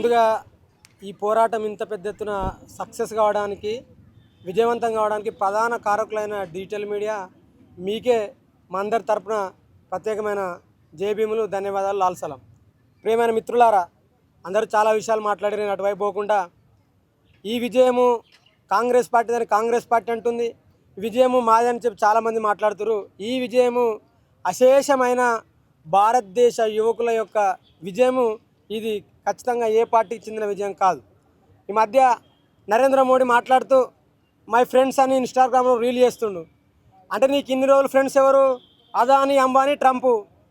ముందుగా ఈ పోరాటం ఇంత పెద్ద ఎత్తున సక్సెస్ కావడానికి విజయవంతం కావడానికి ప్రధాన కారకులైన డిజిటల్ మీడియా మీకే మా అందరి తరపున ప్రత్యేకమైన జేబీములు ధన్యవాదాలు లాల్ సలాం. ప్రియమైన మిత్రులారా, అందరూ చాలా విషయాలు మాట్లాడి నేను అటువైపు పోకుండా ఈ విజయము కాంగ్రెస్ పార్టీ అని కాంగ్రెస్ పార్టీ అంటుంది, విజయము మాదని చెప్పి చాలామంది మాట్లాడుతున్నారు. ఈ విజయము అశేషమైన భారతదేశ యువకుల యొక్క విజయము. ఇది ఖచ్చితంగా ఏ పార్టీకి చెందిన విజయం కాదు. ఈ మధ్య నరేంద్ర మోడీ మాట్లాడుతూ మై ఫ్రెండ్స్ అని ఇన్స్టాగ్రామ్లో రీల్ చేస్తుండు. అంటే నీకు ఇన్ని రోజులు ఫ్రెండ్స్ ఎవరు? అదాని, అంబానీ, ట్రంప్.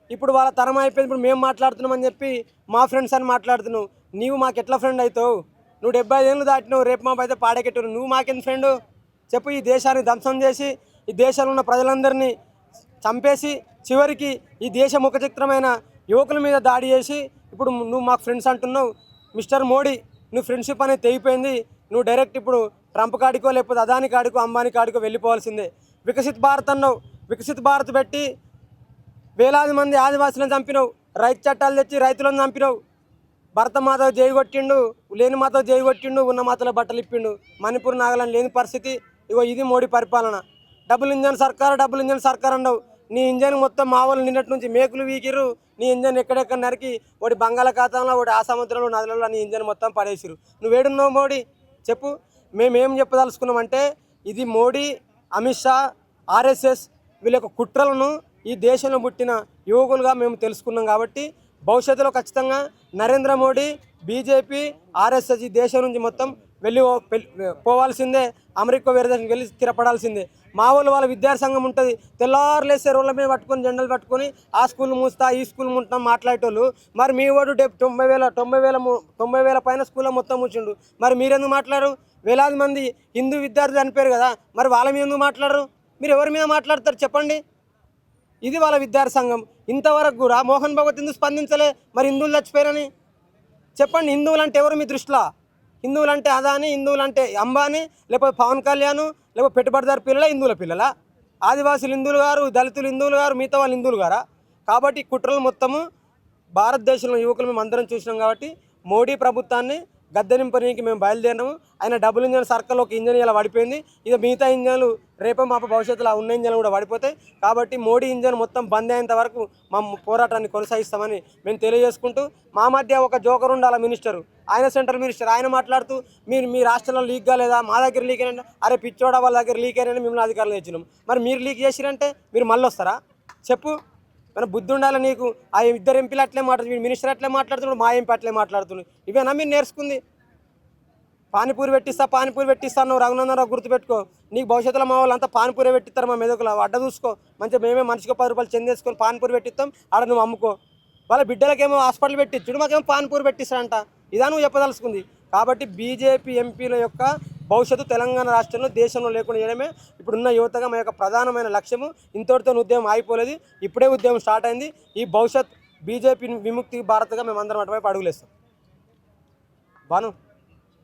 ఇప్పుడు వాళ్ళ తరం అయిపోయింది, ఇప్పుడు మేము మాట్లాడుతున్నామని చెప్పి మా ఫ్రెండ్స్ అని మాట్లాడుతున్నావు. నీవు మాకు ఎట్లా ఫ్రెండ్ అవుతావు? నువ్వు 75 ఏళ్ళు దాటినావు, రేపు మా అయితే పాడెకెట్టు. నువ్వు మాకెంత ఫ్రెండు చెప్పు? ఈ దేశాన్ని ధ్వంసం చేసి ఈ దేశంలో ఉన్న ప్రజలందరినీ చంపేసి చివరికి ఈ దేశ ముఖచిత్రమైన యువకుల మీద దాడి చేసి ఇప్పుడు నువ్వు మాకు ఫ్రెండ్స్ అంటున్నావు. మిస్టర్ మోడీ, నువ్వు ఫ్రెండ్షిప్ అనేది తెగిపోయింది. నువ్వు డైరెక్ట్ ఇప్పుడు ట్రంప్ కాడికో లేకపోతే అదాని కాడికో అంబానీ కాడికో వెళ్ళిపోవాల్సిందే. వికసిత్ భారత్ అన్నావు, వికసిత్ భారత్ పెట్టి వేలాది మంది ఆదివాసులను చంపినావు, రైతు చట్టాలు తెచ్చి రైతులను చంపినావు. భరత మాధవ్ జై కొట్టిండు, లేని మాధవ్ జై కొట్టిండు, ఉన్న మాతలో బట్టలు ఇప్పిండు. మణిపూర్, నాగాలాండ్ లేని పరిస్థితి. ఇగో ఇది మోడీ పరిపాలన. డబుల్ ఇంజన్ సర్కార్ అన్నావు. నీ ఇంజన్ మొత్తం మా వాళ్ళు నిన్నటి నుంచి మేకులు వీకిరు. నీ ఇంజన్ ఎక్కడెక్కడ నరికి ఒకటి బంగాళాఖాతంలో, ఒకటి ఆ సముద్రంలో, నదులలో నీ ఇంజన్ మొత్తం పడేసిరు. నువ్వేడున్నావు మోడీ చెప్పు? మేమేం చెప్పదలుచుకున్నామంటే ఇది మోడీ, అమిత్ షా, ఆర్ఎస్ఎస్ వీళ్ళ యొక్క కుట్రలను ఈ దేశంలో పుట్టిన యువకులుగా మేము తెలుసుకున్నాం. కాబట్టి భవిష్యత్తులో ఖచ్చితంగా నరేంద్ర మోడీ, బీజేపీ, ఆర్ఎస్ఎస్ ఈ దేశం నుంచి మొత్తం పోవాల్సిందే. అమెరికా వేరే దేశం వెళ్ళి స్థిరపడాల్సిందే. మా వాళ్ళ విద్యార్థి సంఘం ఉంటుంది. తెల్లారులేసే రోడ్ల మీద పట్టుకొని జెండలు పట్టుకొని ఆ స్కూల్ మూస్తా ఈ స్కూల్ ముట్టాం మాట్లాడేటోళ్ళు. మరి మీ వాడు 90,000 పైన స్కూల్లో మొత్తం కూర్చుండు. మరి మీరెందుకు మాట్లాడరు? వేలాది మంది హిందూ విద్యార్థులు చనిపోయారు కదా, మరి వాళ్ళ మీద ఎందుకు మాట్లాడరు? మీరు ఎవరి మీద మాట్లాడతారు చెప్పండి? ఇది వాళ్ళ విద్యార్థి సంఘం. ఇంతవరకు కూడా మోహన్ భగవత్ ఎందుకు స్పందించలే? మరి హిందువులు చచ్చిపోయారని చెప్పండి. హిందువులు అంటే ఎవరు మీ దృష్టిలో? హిందువులు అంటే అదాని, హిందువులు అంటే అంబానీ, లేకపోతే పవన్ కళ్యాణ్, లేకపోతే పెట్టుబడిదారు పిల్లల, హిందువుల పిల్లల? ఆదివాసులు హిందువులు గారు, దళితులు హిందువులు గారు, మిగతా వాళ్ళు హిందువులు గారా? కాబట్టి కుట్రలు మొత్తము భారతదేశంలో యువకులు మేము అందరం చూసినాం. కాబట్టి మోడీ ప్రభుత్వాన్ని గద్దెనింపనీకి మేము బయలుదేరినాము. ఆయన డబుల్ ఇంజన్ సర్కిల్ ఒక ఇంజన్ ఇలా పడిపోయింది. ఇక మిగతా ఇంజన్లు రేపో మాప భవిష్యత్తులో ఉన్న ఇంజన్లు కూడా పడిపోతాయి. కాబట్టి మోడీ ఇంజన్ మొత్తం బంద్ అయ్యేంత వరకు మా పోరాటాన్ని కొనసాగిస్తామని మేము తెలియజేసుకుంటూ, మా మధ్య ఒక జోకర్ ఉండాల మినిస్టరు, ఆయన సెంట్రల్ మినిస్టర్, ఆయన మాట్లాడుతూ మీ రాష్ట్రంలో లీక్ కాలేదా? మా దగ్గర లీక్ అయినా, అరే పిచ్చోడ వాళ్ళ దగ్గర లీక్ అయినా మిమ్మల్ని అధికారులు తెచ్చినాం. మరి మీరు లీక్ చేసిరంటే మీరు మళ్ళీ వస్తారా చెప్పు? మన బుద్ధి ఉండాలి నీకు. ఆ ఇద్దరు ఎంపీలు అట్లే మాట్లాడుతుంది, మినిస్టర్ అట్లే మాట్లాడుతున్నాడు, మా ఎంపీ అట్లే మాట్లాడుతున్నాడు. ఇవేనా మీరు నేర్చుకుంది? పానీపూరి పెట్టిస్తా నువ్వు రఘునందనరావు గుర్తుపెట్టుకో. నీకు భవిష్యత్తులో మా వాళ్ళు అంతా పానీపూరి పెట్టిస్తారు మా మెదకులో. అడ్డ చూసుకో మంచిగా. మేమే మనిషికి 10 రూపాయలు చెందేసుకొని పానీపూరి పెట్టిస్తాం, ఆడ నువ్వు అమ్ముకో. వాళ్ళ బిడ్డలకేమో హాస్పిటల్ పెట్టించుడు, మాకేమో పానీపూరి పెట్టిస్తారంట. ఇదా నువ్వు చెప్పదలుచుకుంది? కాబట్టి బీజేపీ ఎంపీల యొక్క భవిష్యత్తు తెలంగాణ రాష్ట్రంలో, దేశంలో లేకుండా చేయడమే ఇప్పుడున్న యువతగా మా యొక్క ప్రధానమైన లక్ష్యము. ఇంతటితో ఉద్యమం ఆగిపోలేదు, ఇప్పుడే ఉద్యమం స్టార్ట్ అయింది. ఈ భవిష్యత్ బీజేపీ విముక్తి భారత్గా మేము అందరం అటువైపు అడుగులేస్తాం. బాను,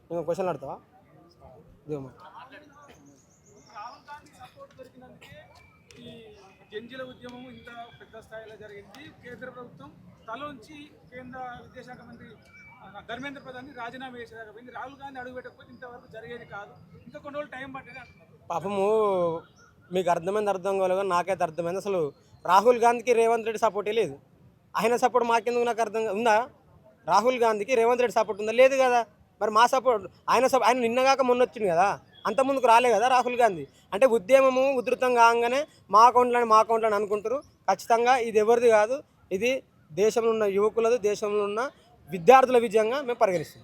నువ్వు క్వశ్చన్ అడతావా? జంజీల ఉద్యమం ఇంత పెద్ద స్థాయిలో జరిగింది. కేంద్ర ప్రభుత్వం తలోంచి కేంద్ర విదేశాంగ మంత్రి ధర్మేంద్ర ప్రధాన్ని రాజీనామా చేసేదాకపోయింది. రాహుల్ గాంధీ అడుగు పెట్టకపోతే ఇంతవరకు జరిగేది కాదు. ఇంకా కొన్ని రోజులు టైం పట్టేది అంటున్నారు. పాపము మీకు అర్థమైంది, అర్థం కాలేదు, నాకైతే అర్థమైంది. అసలు రాహుల్ గాంధీకి రేవంత్ రెడ్డి సపోర్టే లేదు. ఆయన సపోర్ట్ మాకెందుకు నాకు అర్థం ఉందా? రాహుల్ గాంధీకి రేవంత్ రెడ్డి సపోర్ట్ ఉందా? లేదు కదా. మరి మా సపోర్ట్ ఆయన నిన్నగాక మొన్న వచ్చింది కదా, అంత ముందుకు రాలే కదా రాహుల్ గాంధీ. అంటే ఉద్యమము ఉధృతం కాగానే మా అకౌంట్లో అనుకుంటారు. ఖచ్చితంగా ఇది ఎవరిది కాదు, ఇది దేశంలో ఉన్న యువకులది, దేశంలో ఉన్న విద్యార్థుల విజయంగా మేము పరిగణిస్తాం.